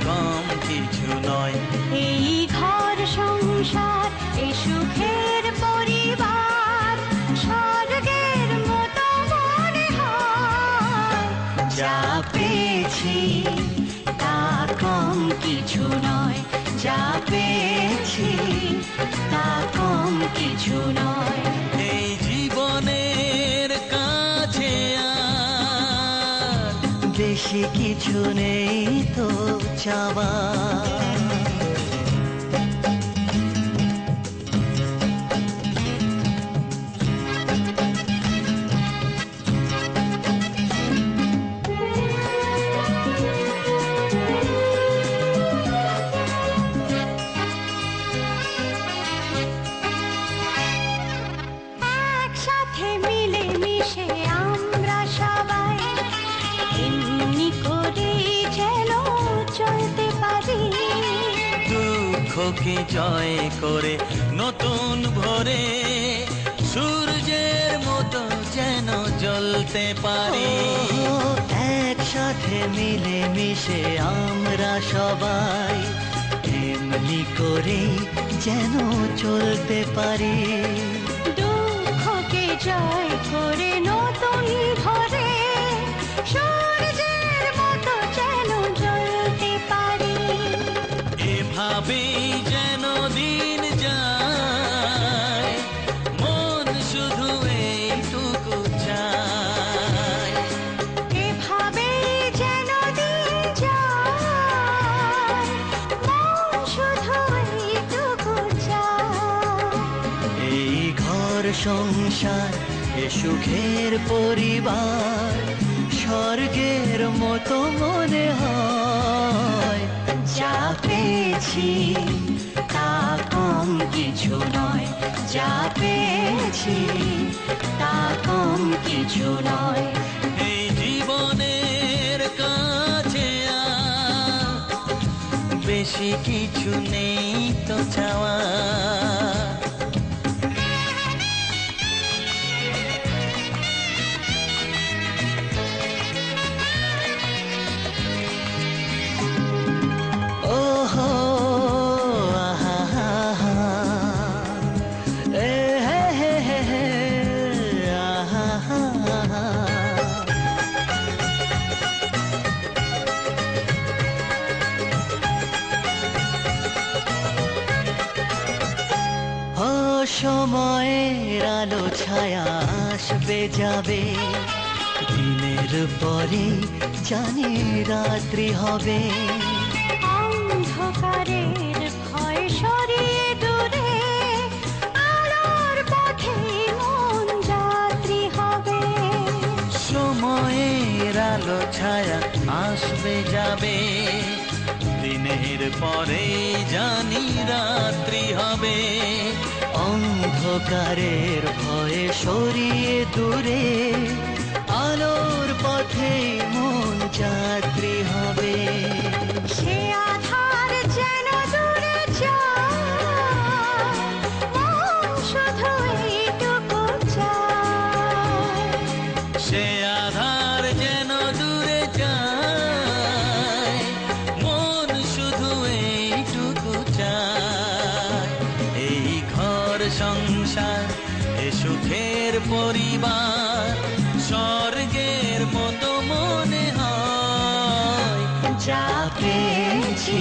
কম কিছু নয়। এই ঘর সংসার এ সুখের পরিবার স্বর্গের মতো মনে হয়। যা পেয়েছি তা কম কিছু নয়, যা পেয়েছি তা কম কিছু নয়। এই জীবনের কাছে আর বেশি কিছু নেই তো চাওয়া। একসাথে মিলে মিশে আমরা সবাই এমনি করে যেন চলতে পারি। দুঃখকে জয় করে নতুন ভোরে সূর্যের মতো যেন জ্বলতে পারি। একসাথে মিলে মিশে আমরা সবাই এমনি করে যেন চলতে পারি। দুঃখকে জয় করে নতুন ভোরে সূর্যের মতো যেন জ্বলতে পারি। এভাবেই যেন দিন যায়, মন শুধু এইটুকু চায়। এভাবেই যেন দিন যায়, মন শুধু এইটুকু চায়। এই ঘর সংসার এ সুখের পরিবার স্বর্গের মতো মনে হয়। যা পেয়েছি তা কম কিছু নয়, যা পেয়েছি তা কম কিছু নয়। এই জীবনের কাছে আর বেশি কিছু নেই তো চাওয়া। ওহো আহা হা হা, এ হে হে হে হে, আহা হা হা। ও সময়ের আলো ছায়া আসবে যাবে, দিনের পরে জানি রাত্রি হবে। অন্ধকারের ভয় সরিয়ে দূরে আলোর পথে মন যাত্রী হবে। সময়ের আলো ছায়া আসবে যাবে, দিনের পরে জানি রাত্রি হবে। অন্ধকারের ভয়ে সরিয়ে দূরে আলোর পথে মন যাত্রী হবে। সে আধার যেন দূরে যায়, মন শুধু এইটুকু চায়। সে আধার যেন দূরে যায়, মন শুধু এইটুকু চায়। এই ঘর সংসার এ সুখের পরিবার স্বর্গের মতো মনে হয়। যা পেয়েছি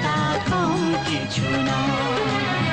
তা কম কিছু নয়।